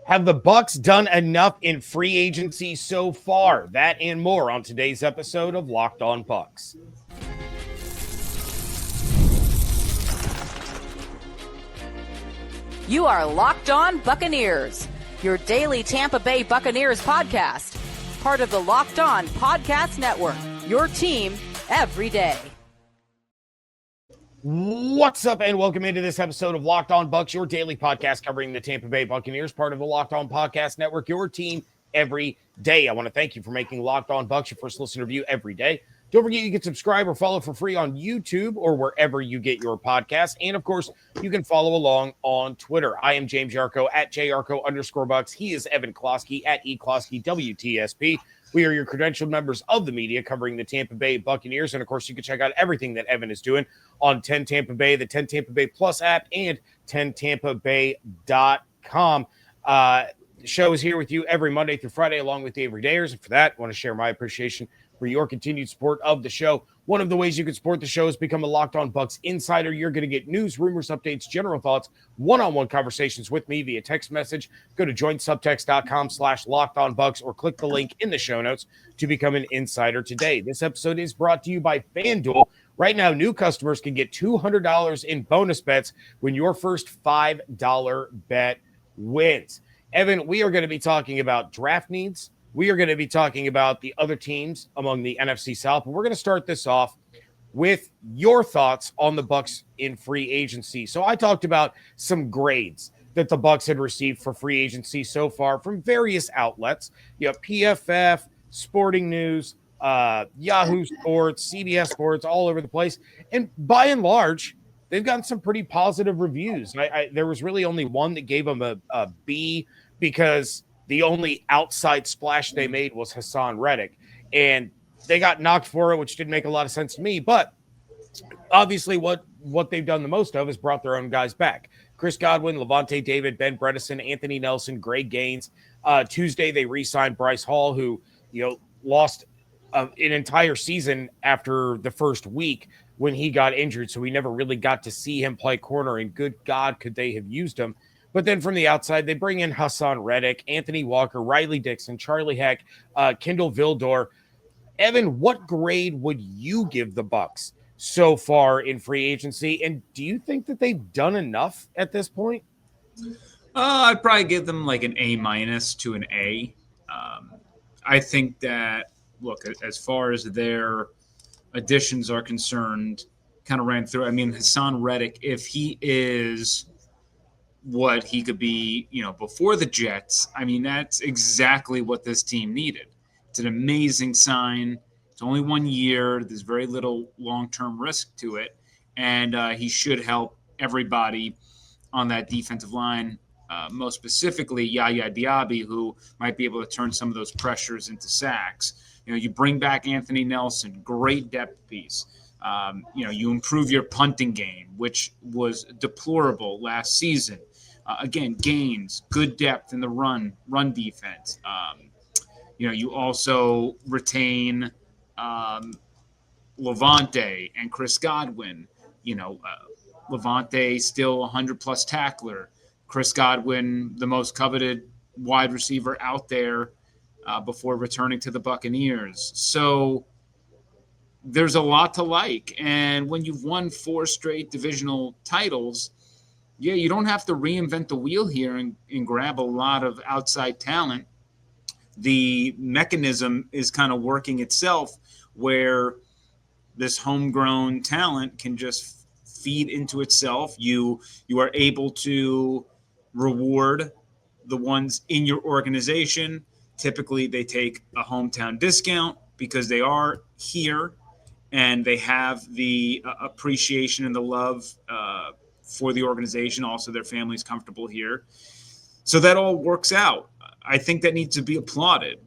Have the Bucs done enough in free agency so far? That and more on today's episode of Locked On Bucs. You are Locked On Buccaneers, your daily Tampa Bay Buccaneers podcast. Part of the Locked On Podcast Network, your team every day. What's up, and welcome into this episode of Locked On Bucs, your daily podcast covering the Tampa Bay Buccaneers, part of the Locked On Podcast Network, your team every day. I want to thank you for making Locked On Bucs your first listener view every day. Don't forget you can subscribe or follow for free on YouTube or wherever you get your podcasts. And, of course, you can follow along on Twitter. I am James Yarcho at JYarcho_Bucs. He is Evan Klosky at EKloskyWTSP. We are your credentialed members of the media covering the Tampa Bay Buccaneers. And, of course, you can check out everything that Evan is doing on 10 Tampa Bay, the 10 Tampa Bay Plus app, and 10tampabay.com. The show is here with you every Monday through Friday along with the everydayers. And for that, I want to share my appreciation for your continued support of the show. One of the ways you can support the show is become a Locked On Bucs insider. You're going to get news, rumors, updates, general thoughts, one-on-one conversations with me via text message. Go to joinsubtext.com/LockedOnBucs or click the link in the show notes to become an insider today. This episode is brought to you by FanDuel. Right now, new customers can get $200 in bonus bets when your first $5 bet wins. Evan, we are going to be talking about draft needs. We are going to be talking about the other teams among the NFC South, but we're going to start this off with your thoughts on the Bucs in free agency. So I talked about some grades that the Bucs had received for free agency so far from various outlets. You have PFF, Sporting News, Yahoo Sports, CBS Sports, all over the place. And by and large, they've gotten some pretty positive reviews. There was really only one that gave them a B because the only outside splash they made was Haason Reddick, and they got knocked for it, which didn't make a lot of sense to me. But obviously what they've done the most of is brought their own guys back. Chris Godwin, Levante David, Ben Bredeson, Anthony Nelson, Greg Gaines. Tuesday, they re-signed Bryce Hall, who lost an entire season after the first week when he got injured, so we never really got to see him play corner, and good God, could they have used him. But then from the outside, they bring in Haason Reddick, Anthony Walker, Riley Dixon, Charlie Heck, Kendall Vildor. Evan, what grade would you give the Bucs so far in free agency? And do you think that they've done enough at this point? I'd probably give them like an A- to an A. I think that, look, as far as their additions are concerned, kind of ran through. I mean, Haason Reddick, if he is what he could be, before the Jets, I mean, that's exactly what this team needed. It's an amazing sign. It's only 1 year. There's very little long-term risk to it. And he should help everybody on that defensive line, most specifically Yaya Diaby, who might be able to turn some of those pressures into sacks. You bring back Anthony Nelson, great depth piece. You improve your punting game, which was deplorable last season. Again, Gaines, good depth in the run defense. You also retain Levante and Chris Godwin. Levante still 100-plus tackler. Chris Godwin, the most coveted wide receiver out there before returning to the Buccaneers. So there's a lot to like. And when you've won 4 straight divisional titles, you don't have to reinvent the wheel here and grab a lot of outside talent. The mechanism is kind of working itself where this homegrown talent can just feed into itself. You are able to reward the ones in your organization. Typically, they take a hometown discount because they are here and they have the appreciation and the love for the organization. Also, their family's comfortable here. So that all works out. I think that needs to be applauded.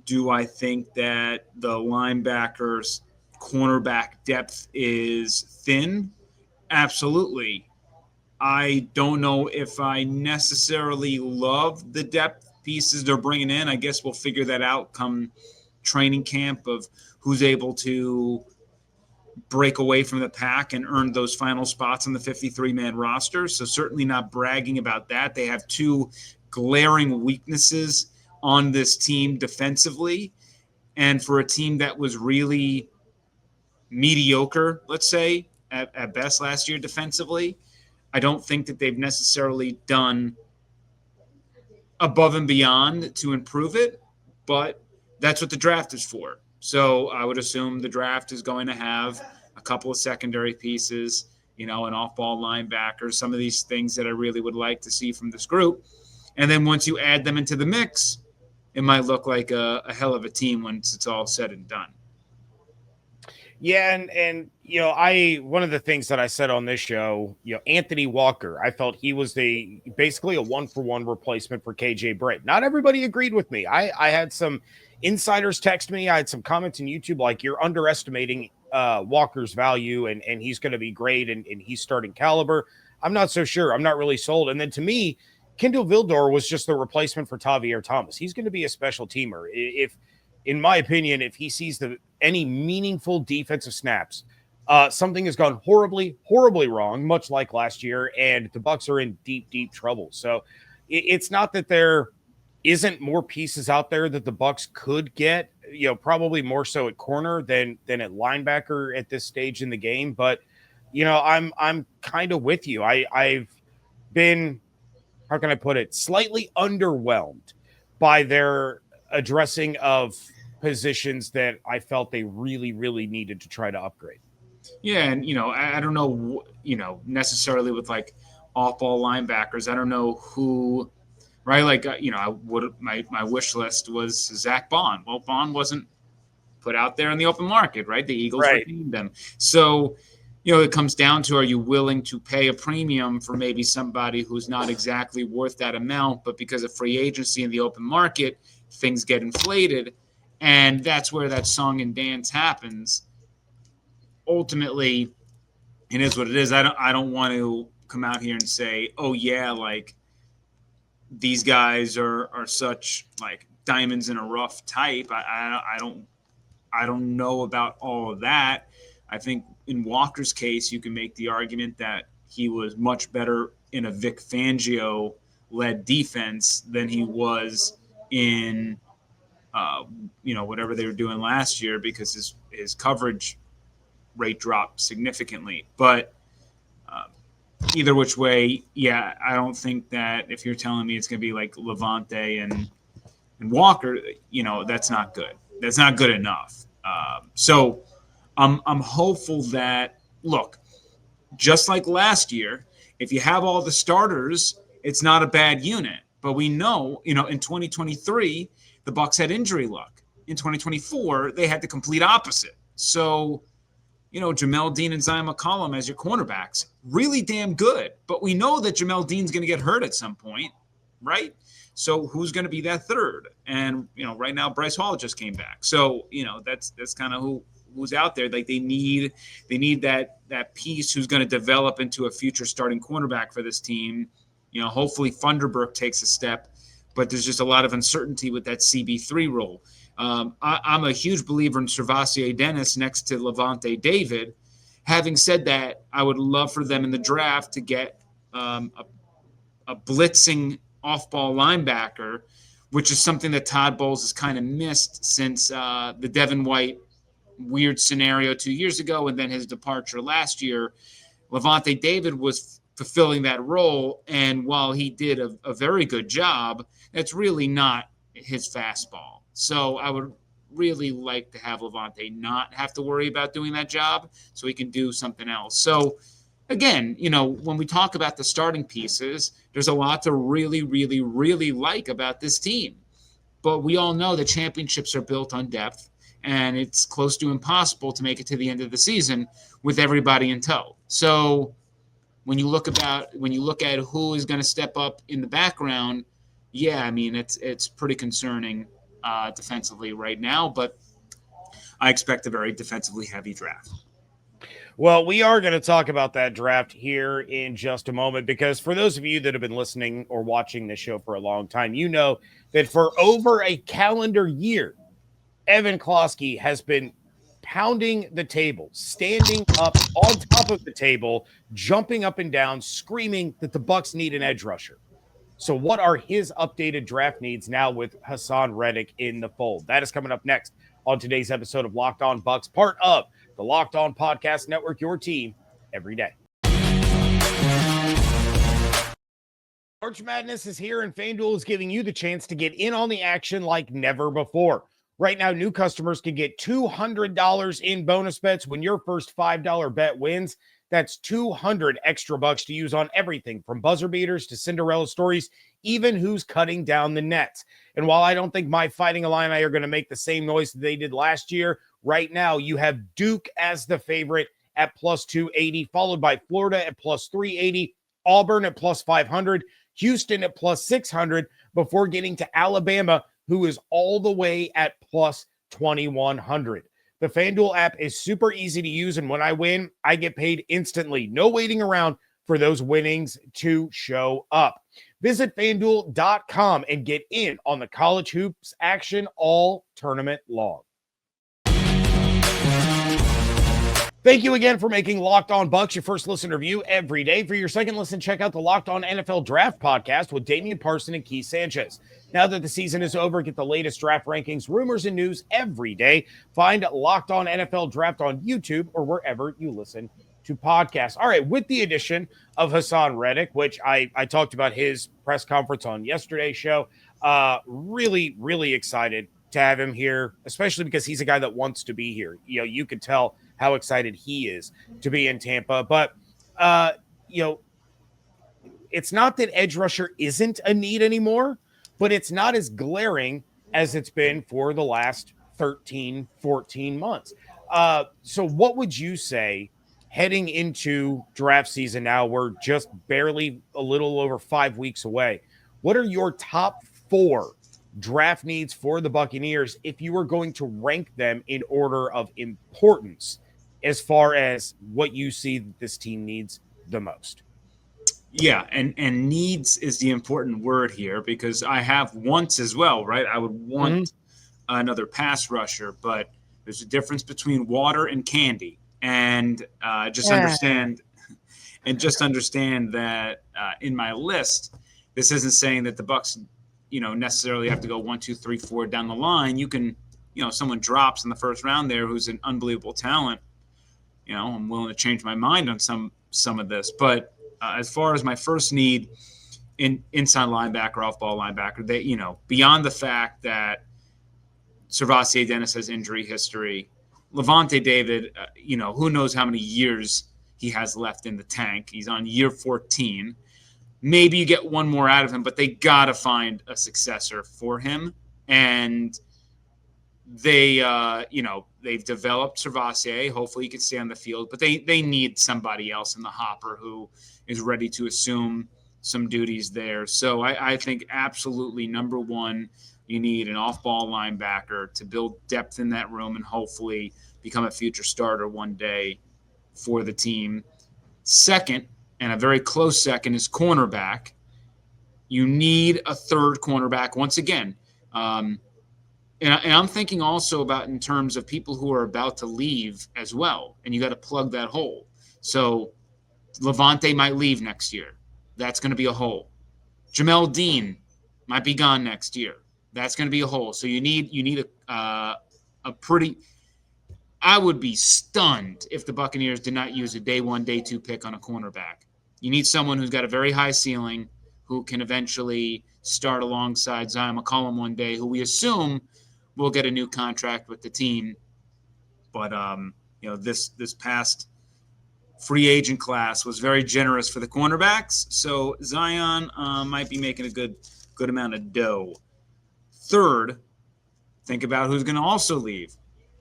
Do I think that the linebackers, cornerback depth is thin? Absolutely. I don't know if I necessarily love the depth pieces they're bringing in. I guess we'll figure that out come training camp of who's able to break away from the pack and earn those final spots on the 53-man roster. So certainly not bragging about that. They have 2 glaring weaknesses on this team defensively. And for a team that was really mediocre, let's say, at best last year defensively, I don't think that they've necessarily done above and beyond to improve it, but that's what the draft is for. So I would assume the draft is going to have a couple of secondary pieces, an off-ball linebacker, some of these things that I really would like to see from this group. And then once you add them into the mix, it might look like a hell of a team once it's all said and done. Yeah, and one of the things that I said on this show, Anthony Walker, I felt he was basically a 1-for-1 replacement for KJ Britt. Not everybody agreed with me. I had some insiders text me. I had some comments on YouTube like, you're underestimating Walker's value, and he's going to be great, and he's starting caliber. I'm not so sure. I'm not really sold. And then to me, Kendall Vildor was just the replacement for Tavier Thomas. He's going to be a special teamer. In my opinion, if he sees any meaningful defensive snaps, something has gone horribly, horribly wrong, much like last year, and the Bucs are in deep, deep trouble. So it's not that there isn't more pieces out there that the Bucs could get, probably more so at corner than at linebacker at this stage in the game. But, I'm kind of with you. I've been, how can I put it, slightly underwhelmed by their addressing of positions that I felt they really, really needed to try to upgrade. Yeah, and I don't know, necessarily with like off-ball linebackers. I don't know who, right? Like my wish list was Zach Bond. Well, Bond wasn't put out there in the open market, right? The Eagles retained them, so it comes down to, are you willing to pay a premium for maybe somebody who's not exactly worth that amount, but because of free agency in the open market, things get inflated. And that's where that song and dance happens. Ultimately, it is what it is. I don't want to come out here and say, oh yeah, like these guys are such like diamonds in a rough type. I don't know about all of that. I think in Walker's case, you can make the argument that he was much better in a Vic Fangio-led defense than he was in whatever they were doing last year, because his coverage rate dropped significantly. But either which way, yeah, I don't think that if you're telling me it's going to be like Levante and Walker, that's not good. That's not good enough. So I'm hopeful that, look, just like last year, if you have all the starters, it's not a bad unit. But we know, in 2023, the Bucs had injury luck. In 2024, they had the complete opposite. So, Jamel Dean and Zion McCollum as your cornerbacks, really damn good. But we know that Jamel Dean's going to get hurt at some point, right? So who's going to be that third? And, right now Bryce Hall just came back. So, that's kind of who's out there. Like they need that piece who's going to develop into a future starting cornerback for this team. Hopefully Funderburk takes a step, but there's just a lot of uncertainty with that CB3 role. I'm a huge believer in Servassier Dennis next to Levante David. Having said that, I would love for them in the draft to get a blitzing off-ball linebacker, which is something that Todd Bowles has kind of missed since the Devin White weird scenario 2 years ago and then his departure last year. Levante David was fulfilling that role, and while he did a very good job, that's really not his fastball. So I would really like to have Levante not have to worry about doing that job so he can do something else. So again, when we talk about the starting pieces, there's a lot to really, really, really like about this team. But we all know that championships are built on depth, and it's close to impossible to make it to the end of the season with everybody in tow. So when you look at who is going to step up in the background, yeah, I mean, it's pretty concerning defensively right now, but I expect a very defensively heavy draft. Well, we are going to talk about that draft here in just a moment, because for those of you that have been listening or watching this show for a long time, you know that for over a calendar year, Evan Klosky has been pounding the table, standing up on top of the table, jumping up and down, screaming that the Bucs need an edge rusher. So what are his updated draft needs now with Haason Reddick in the fold? That is coming up next on today's episode of Locked On Bucs, part of the Locked On Podcast Network, your team every day. March Madness is here, and FanDuel is giving you the chance to get in on the action like never before. Right now, new customers can get $200 in bonus bets when your first $5 bet wins. That's 200 extra bucks to use on everything from buzzer beaters to Cinderella stories, even who's cutting down the nets. And while I don't think my Fighting Illini are going to make the same noise that they did last year, right now you have Duke as the favorite at plus 280, followed by Florida at plus 380, Auburn at plus 500, Houston at plus 600, before getting to Alabama, who is all the way at plus 2,100. The FanDuel app is super easy to use, and when I win, I get paid instantly. No waiting around for those winnings to show up. Visit FanDuel.com and get in on the college hoops action all tournament long. Thank you again for making Locked On Bucs your first listen review every day. For your second listen, check out the Locked On NFL Draft podcast with Damian Parson and Keith Sanchez. Now that the season is over, get the latest draft rankings, rumors, and news every day. Find Locked On NFL Draft on YouTube or wherever you listen to podcasts. All right, with the addition of Haason Reddick, which I talked about his press conference on yesterday's show, really, really excited to have him here, especially because he's a guy that wants to be here. You know, you could tell how excited he is to be in Tampa. But, it's not that edge rusher isn't a need anymore, but it's not as glaring as it's been for the last 13, 14 months. So what would you say heading into draft season now? We're just barely a little over 5 weeks away. What are your top 4 draft needs for the Buccaneers if you were going to rank them in order of importance as far as what you see that this team needs the most? Yeah, and needs is the important word here, because I have wants as well, right? I would want another pass rusher, but there's a difference between water and candy. And understand that in my list, this isn't saying that the Bucs, necessarily have to go 1, 2, 3, 4 down the line. You can, someone drops in the first round there who's an unbelievable talent. I'm willing to change my mind on some of this. But as far as my first need in inside linebacker, off-ball linebacker, they, beyond the fact that Servassier Dennis has injury history, Levante David, who knows how many years he has left in the tank. He's on year 14. Maybe you get one more out of him, but they got to find a successor for him. And they, they've developed Servassier. Hopefully he can stay on the field, but they need somebody else in the hopper who is ready to assume some duties there. So I think absolutely number one, you need an off-ball linebacker to build depth in that room and hopefully become a future starter one day for the team. Second, and a very close second, is cornerback. You need a third cornerback once again. And I'm thinking also about in terms of people who are about to leave as well, and you got to plug that hole. So Levante might leave next year. That's going to be a hole. Jamel Dean might be gone next year. That's going to be a hole. So you need a pretty – I would be stunned if the Buccaneers did not use a day 1, day 2 pick on a cornerback. You need someone who's got a very high ceiling, who can eventually start alongside Zion McCollum one day, who we assume will get a new contract with the team. But, this past free agent class was very generous for the cornerbacks. So Zion might be making a good amount of dough. Third, think about who's going to also leave.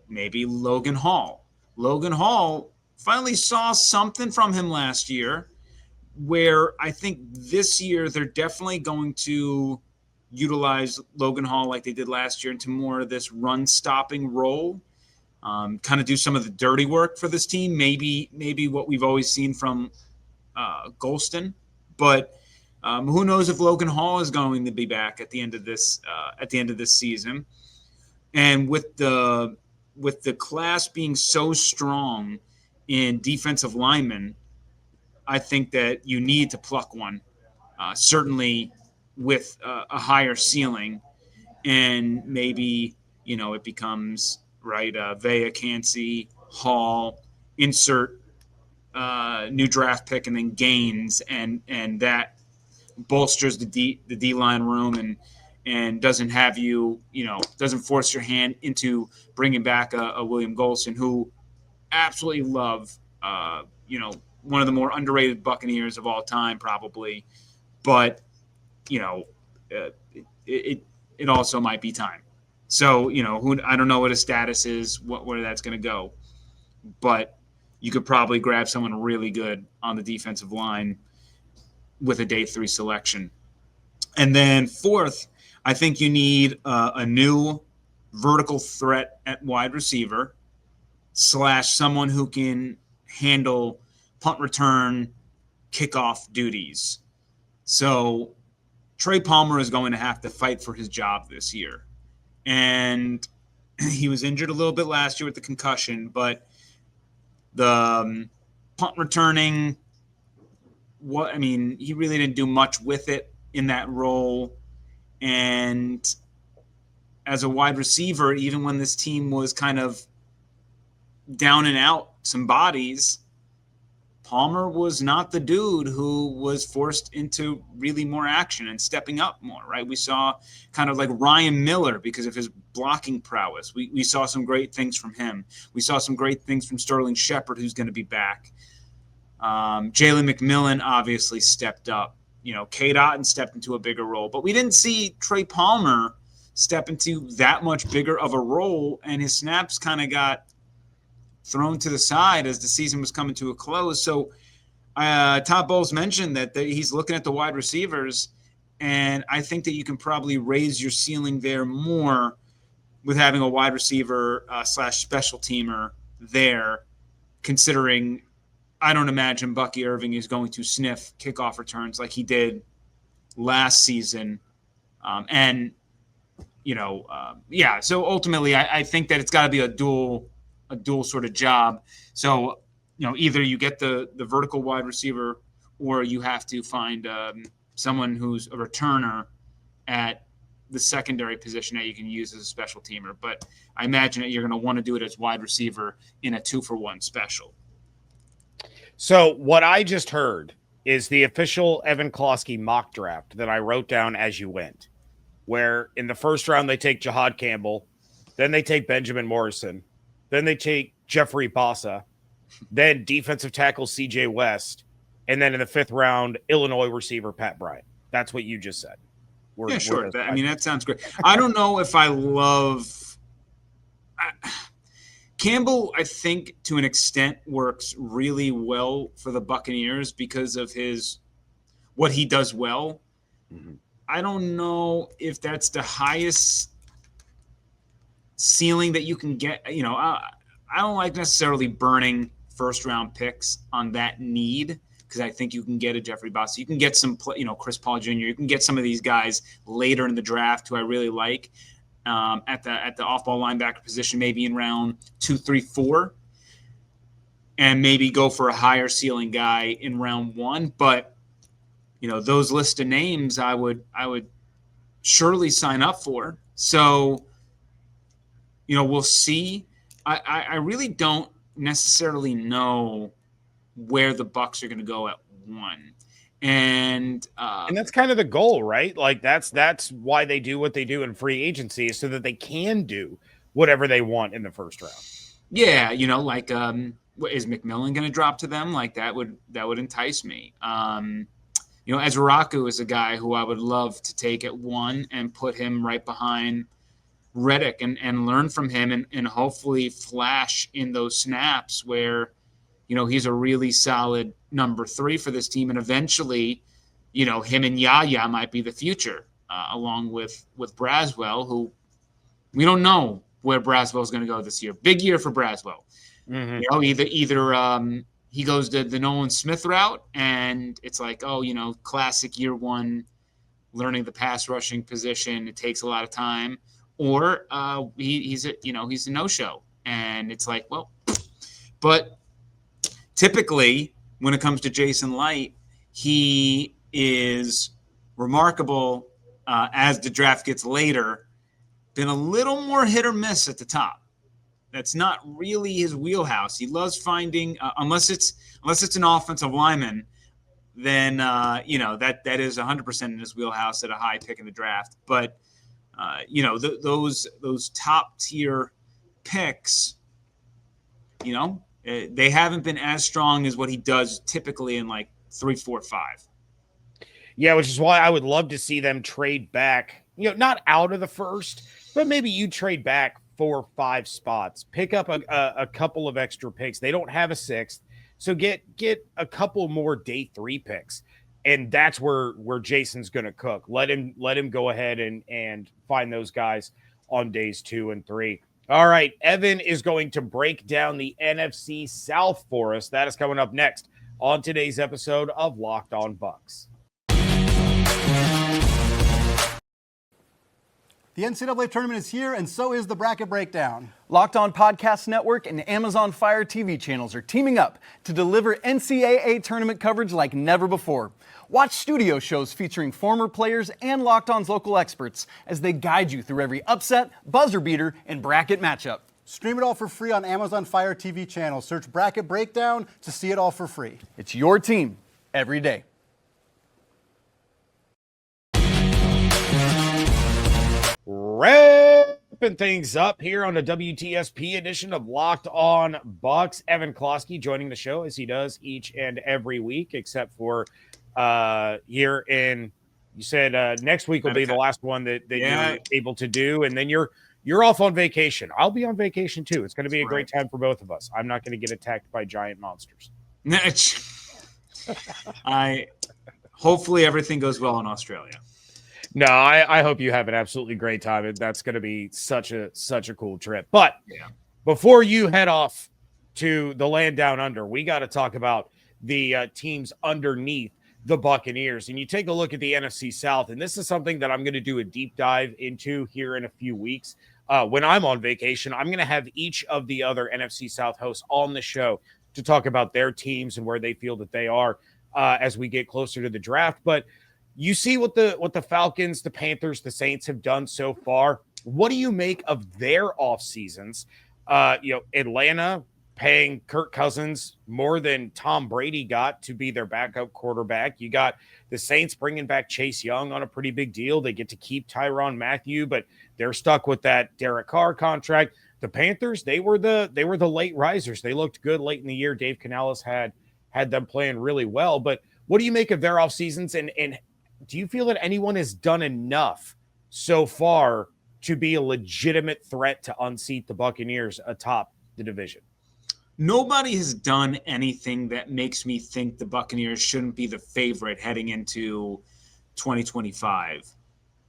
Maybe Logan Hall. Logan Hall finally saw something from him last year, where I think this year they're definitely going to utilize Logan Hall like they did last year into more of this run-stopping role, kind of do some of the dirty work for this team, maybe what we've always seen from Golston. But who knows if Logan Hall is going to be back at the end of this season. And with the class being so strong in defensive linemen, I think that you need to pluck one. Certainly with a higher ceiling, and maybe, it becomes right. Vea, Cansey, Hall, insert new draft pick, and then Gaines, and that bolsters the D line room, and doesn't have you, doesn't force your hand into bringing back a William Golson, who absolutely love, one of the more underrated Buccaneers of all time, probably. But, it also might be time. So, I don't know what his status is, where that's going to go. But you could probably grab someone really good on the defensive line with a day 3 selection. And then fourth, I think you need a new vertical threat at wide receiver / someone who can handle punt return, kickoff duties. So Trey Palmer is going to have to fight for his job this year. And he was injured a little bit last year with the concussion, but the punt returning, he really didn't do much with it in that role. And as a wide receiver, even when this team was kind of down and out some bodies, Palmer was not the dude who was forced into really more action and stepping up more, right? We saw kind of like Ryan Miller because of his blocking prowess. We saw some great things from him. We saw some great things from Sterling Shepard, who's going to be back. Jalen McMillan obviously stepped up. Cade Otton stepped into a bigger role. But we didn't see Trey Palmer step into that much bigger of a role, and his snaps kind of got thrown to the side as the season was coming to a close. So Todd Bowles mentioned that he's looking at the wide receivers, and I think that you can probably raise your ceiling there more with having a wide receiver / special teamer there, considering I don't imagine Bucky Irving is going to sniff kickoff returns like he did last season. So ultimately I think that it's got to be a dual sort of job. So, either you get the vertical wide receiver, or you have to find someone who's a returner at the secondary position that you can use as a special teamer. But I imagine that you're going to want to do it as wide receiver in a 2-for-1 special. So what I just heard is the official Evan Klosky mock draft that I wrote down as you went, where in the first round they take Jahad Campbell, then they take Benjamin Morrison, then they take Jeffrey Bassa, then defensive tackle CJ West, and then in the 5th round, Illinois receiver Pat Bryant. That's what you just said. Sure. That sounds great. I don't know if I love Campbell. I think to an extent works really well for the Buccaneers because of what he does well. Mm-hmm. I don't know if that's the highest ceiling that you can get. I don't like necessarily burning first-round picks on that need, because I think you can get a Jeffrey Bassa. You can get some, Chris Paul Jr. You can get some of these guys later in the draft who I really like at the off-ball linebacker position, maybe in round 2, 3, 4, and maybe go for a higher ceiling guy in round 1. But those list of names I would surely sign up for. So we'll see. I really don't necessarily know where the Bucs are going to go at 1. And that's kind of the goal, right? Like that's why they do what they do in free agency, is so that they can do whatever they want in the first round. Yeah. Is McMillan going to drop to them? Like that would entice me. Ezraku is a guy who I would love to take at 1 and put him right behind Reddick and learn from him and hopefully flash in those snaps where, he's a really solid number 3 for this team. And eventually, him and Yaya might be the future, along with Braswell, who we don't know where Braswell is going to go this year. Big year for Braswell. Mm-hmm. Either he goes the Nolan Smith route, and it's like, classic year 1, learning the pass rushing position. It takes a lot of time. Or he's a no-show, and it's like, well, but typically when it comes to Jason Light, he is remarkable as the draft gets later. Been a little more hit or miss at the top. That's not really his wheelhouse. He loves finding, unless it's an offensive lineman, then that is 100% in his wheelhouse at a high pick in the draft. But those top tier picks, they haven't been as strong as what he does typically in like 3, 4, 5. Yeah, which is why I would love to see them trade back, not out of the first, but maybe you trade back 4 or 5 spots, pick up a couple of extra picks. They don't have a 6th, so get a couple more day 3 picks, and that's where Jason's going to cook. Let him go ahead and find those guys on days 2 and 3. All right, Evan is going to break down the NFC South for us. That is coming up next on today's episode of Locked On Bucs. The NCAA tournament is here, and so is the bracket breakdown. Locked On Podcast Network and Amazon Fire TV channels are teaming up to deliver NCAA tournament coverage like never before. Watch studio shows featuring former players and Locked On's local experts as they guide you through every upset, buzzer beater, and bracket matchup. Stream it all for free on Amazon Fire TV channel. Search Bracket Breakdown to see it all for free. It's your team every day. Wrapping things up here on the WTSP edition of Locked On Bucs. Evan Klosky joining the show as he does each and every week, except for here in, you said next week will be the last one that you're able to do, and then you're off on vacation. I'll be on vacation too. It's going to be a great time for both of us. I'm not going to get attacked by giant monsters. Hopefully everything goes well in Australia. No, I hope you have an absolutely great time. That's going to be such a cool trip. But before you head off to the land down under, we got to talk about the teams underneath the Buccaneers. And you take a look at the NFC South, and this is something that I'm going to do a deep dive into here in a few weeks. When I'm on vacation, I'm going to have each of the other NFC South hosts on the show to talk about their teams and where they feel that they are as we get closer to the draft. But you see what the Falcons, the Panthers, the Saints have done so far. What do you make of their off seasons? Atlanta paying Kirk Cousins more than Tom Brady got to be their backup quarterback. You got the Saints bringing back Chase Young on a pretty big deal. They get to keep Tyrann Mathieu, but they're stuck with that Derek Carr contract. The Panthers, they were the late risers. They looked good late in the year. Dave Canales had them playing really well. But what do you make of their off seasons, and do you feel that anyone has done enough so far to be a legitimate threat to unseat the Buccaneers atop the division? Nobody has done anything that makes me think the Buccaneers shouldn't be the favorite heading into 2025.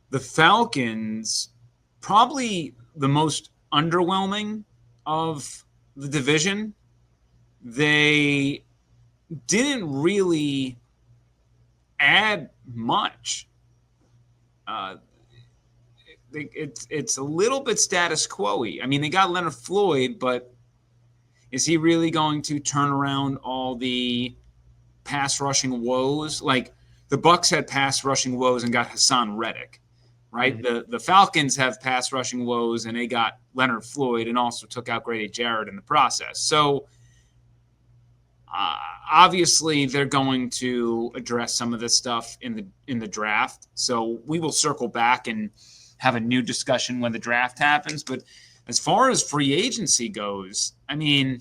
The Falcons, probably the most underwhelming of the division. They didn't really add much. It's a little bit status quo-y. I mean, they got Leonard Floyd, but is he really going to turn around all the pass rushing woes? Like the Bucs had pass rushing woes and got Haason Reddick, right? Mm-hmm. The Falcons have pass rushing woes and they got Leonard Floyd and also took out Grady Jarrett in the process. So obviously they're going to address some of this stuff in the draft. So we will circle back and have a new discussion when the draft happens. But as far as free agency goes, I mean,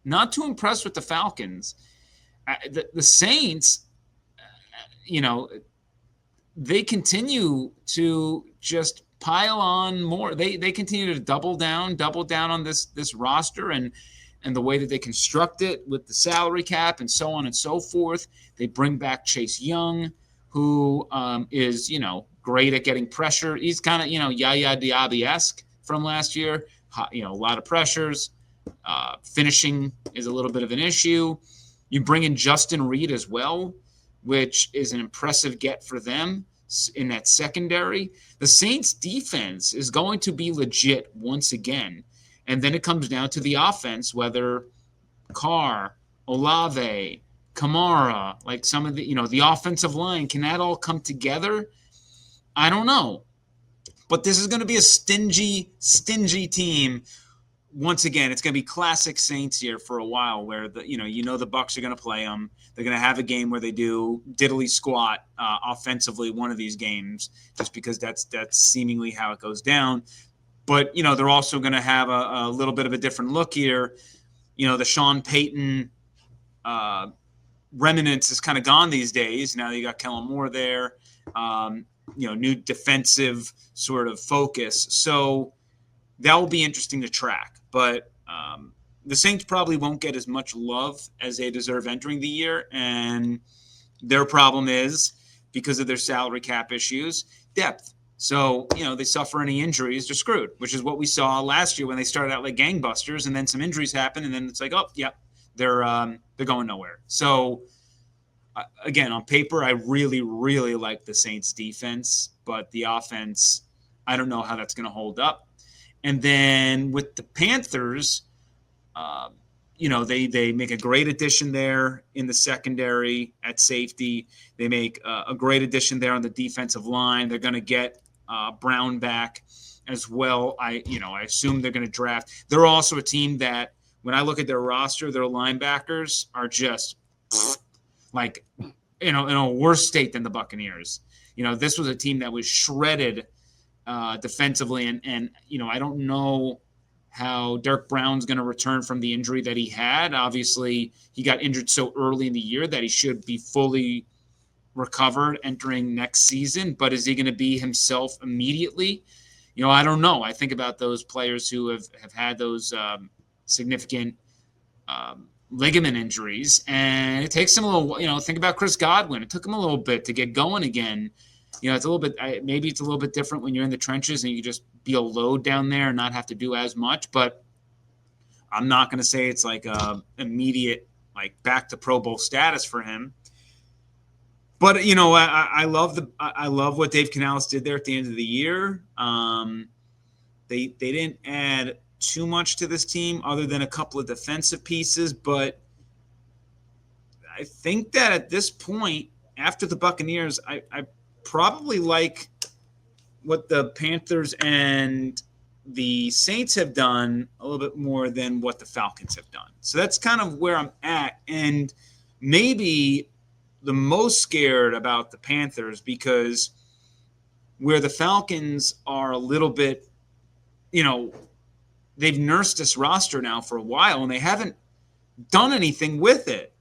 not too impressed with the Falcons. The Saints, they continue to just pile on more. They continue to double down on this roster and the way that they construct it with the salary cap and so on and so forth. They bring back Chase Young, who is, great at getting pressure. He's kind of, Yaya Diaby-esque from last year. A lot of pressures. Finishing is a little bit of an issue. You bring in Justin Reed as well, which is an impressive get for them in that secondary. The Saints defense is going to be legit once again. And then it comes down to the offense, whether Carr, Olave, Kamara, like some of the, the offensive line, can that all come together? I don't know. But this is going to be a stingy team. Once again, it's going to be classic Saints here for a while where the Bucs are going to play them. They're going to have a game where they do diddly squat offensively one of these games just because that's seemingly how it goes down. But, they're also going to have a little bit of a different look here. The Sean Payton remnants is kind of gone these days. Now you got Kellen Moore there, new defensive sort of focus. So that will be interesting to track. But the Saints probably won't get as much love as they deserve entering the year. And their problem is, because of their salary cap issues, depth. So, they suffer any injuries, they're screwed, which is what we saw last year when they started out like gangbusters, and then some injuries happen, and then it's like, oh, yeah, they're going nowhere. So, again, on paper, I really, really like the Saints defense, but the offense, I don't know how that's going to hold up. And then with the Panthers, they make a great addition there in the secondary at safety. They make a great addition there on the defensive line. They're going to get Brown back as well. I assume they're going to draft. They're also a team that, when I look at their roster, their linebackers are just like, in a worse state than the Buccaneers. This was a team that was shredded defensively, and I don't know how Derek Brown's going to return from the injury that he had. Obviously, he got injured so early in the year that he should be fully recovered entering next season. But is he going to be himself immediately? I don't know. I think about those players who have had those significant ligament injuries, and it takes them a little, think about Chris Godwin. It took him a little bit to get going again. It's a little bit, maybe it's a little bit different when you're in the trenches and you just be a load down there and not have to do as much, but I'm not going to say it's like immediate, like back to Pro Bowl status for him. But, I love what Dave Canales did there at the end of the year. They didn't add too much to this team other than a couple of defensive pieces, but I think that at this point, after the Buccaneers, I probably like what the Panthers and the Saints have done a little bit more than what the Falcons have done. So that's kind of where I'm at. And maybe the most scared about the Panthers, because where the Falcons are a little bit, they've nursed this roster now for a while and they haven't done anything with it.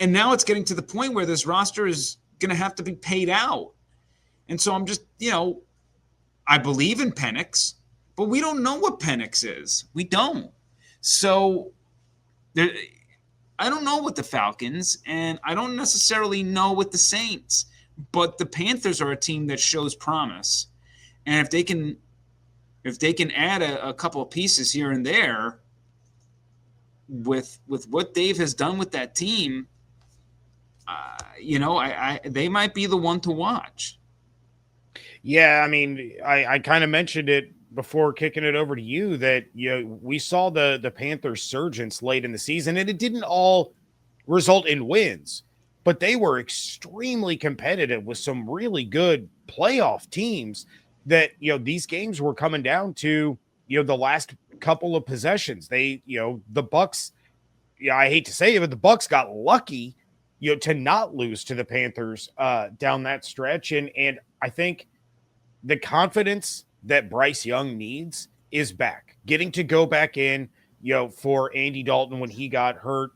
And now it's getting to the point where this roster is going to have to be paid out. And so I'm just, I believe in Penix, but we don't know what Penix is. We don't. So I don't know with the Falcons, and I don't necessarily know with the Saints, but the Panthers are a team that shows promise. And if they can add a couple of pieces here and there with what Dave has done with that team, they might be the one to watch. Yeah, I mean, I kind of mentioned it before kicking it over to you that, we saw the Panthers' surgence late in the season, and it didn't all result in wins, but they were extremely competitive with some really good playoff teams that, these games were coming down to, the last couple of possessions. They, the Bucs, I hate to say it, but the Bucs got lucky, to not lose to the Panthers down that stretch. And I think the confidence that Bryce Young needs is back. Getting to go back in, for Andy Dalton when he got hurt,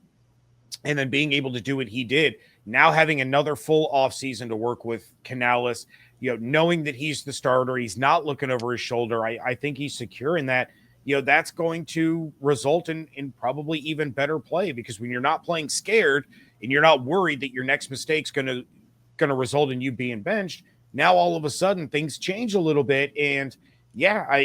and then being able to do what he did. Now having another full offseason to work with Canales, knowing that he's the starter, he's not looking over his shoulder. I think he's secure in that. That's going to result in probably even better play, because when you're not playing scared and you're not worried that your next mistake's going to result in you being benched, now all of a sudden things change a little bit. And yeah,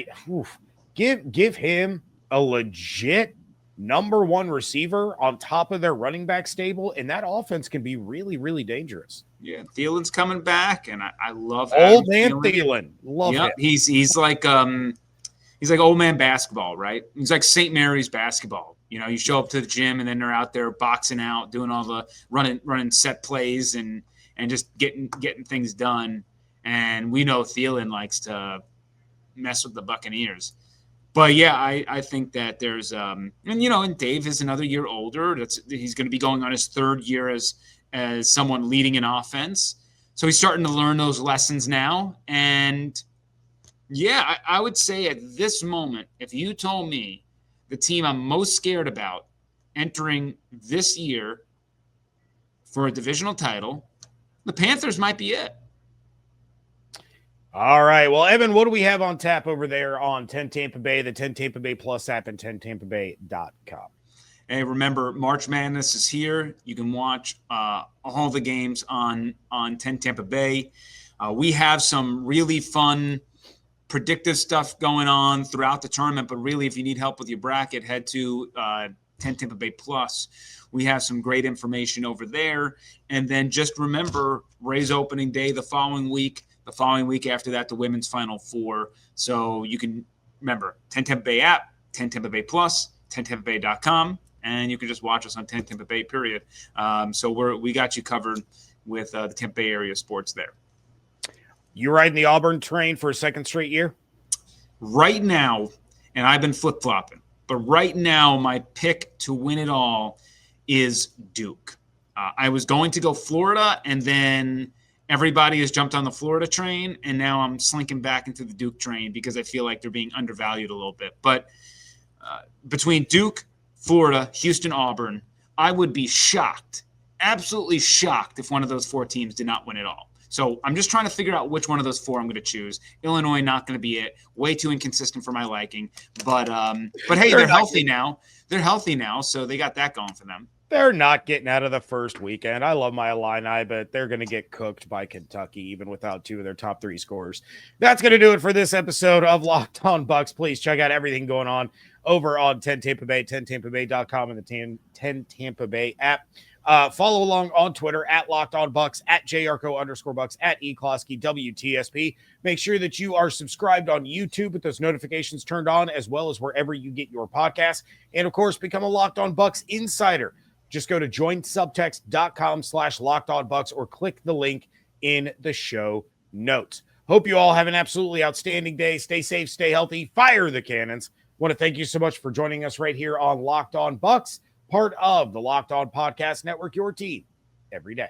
give him a legit number one receiver on top of their running back stable, and that offense can be really, really dangerous. Yeah, Thielen's coming back, and I love old man Thielen. Love him. He's like old man basketball, right? He's like St. Mary's basketball. You show up to the gym and then they're out there boxing out, doing all the running set plays and just getting things done. And we know Thielen likes to mess with the Buccaneers. But yeah, I think that there's and Dave is another year older. He's going to be going on his third year as someone leading an offense. So he's starting to learn those lessons now. And yeah, I would say at this moment, if you told me the team I'm most scared about entering this year for a divisional title, the Panthers might be it. All right. Well, Evan, what do we have on tap over there on 10 Tampa Bay, the 10 Tampa Bay Plus app, and 10tampabay.com? Hey, remember, March Madness is here. You can watch all the games on 10 Tampa Bay. We have some really fun predictive stuff going on throughout the tournament, but really, if you need help with your bracket, head to 10 Tampa Bay Plus. We have some great information over there. And then just remember, Ray's opening day the following week. The following week after that, the women's Final Four. So you can remember 10 Tampa Bay app, 10 Tampa Bay Plus, 10tampabay.com, and you can just watch us on 10 Tampa Bay, period. So we got you covered with the Tampa Bay area sports there. You riding the Auburn train for a second straight year? Right now, and I've been flip-flopping, but right now my pick to win it all is Duke. I was going to go Florida, and then everybody has jumped on the Florida train, and now I'm slinking back into the Duke train because I feel like they're being undervalued a little bit. But between Duke, Florida, Houston, Auburn, I would be shocked, absolutely shocked if one of those four teams did not win it all. So I'm just trying to figure out which one of those four I'm going to choose. Illinois, not going to be it. Way too inconsistent for my liking. But hey, they're healthy now. They're healthy now, so they got that going for them. They're not getting out of the first weekend. I love my Illini, but they're going to get cooked by Kentucky, even without two of their top three scorers. That's going to do it for this episode of Locked On Bucs. Please check out everything going on over on 10 Tampa Bay, 10tampabay.com, and the 10 Tampa Bay app. Follow along on Twitter at Locked On Bucs, at JYarcho_Bucs, at eCloskey, WTSP. Make sure that you are subscribed on YouTube with those notifications turned on, as well as wherever you get your podcasts. And of course, become a Locked On Bucs insider. Just go to joinsubtext.com/LockedOnBucs or click the link in the show notes. Hope you all have an absolutely outstanding day. Stay safe, stay healthy, fire the cannons. Want to thank you so much for joining us right here on Locked On Bucs, part of the Locked On Podcast Network, your team every day.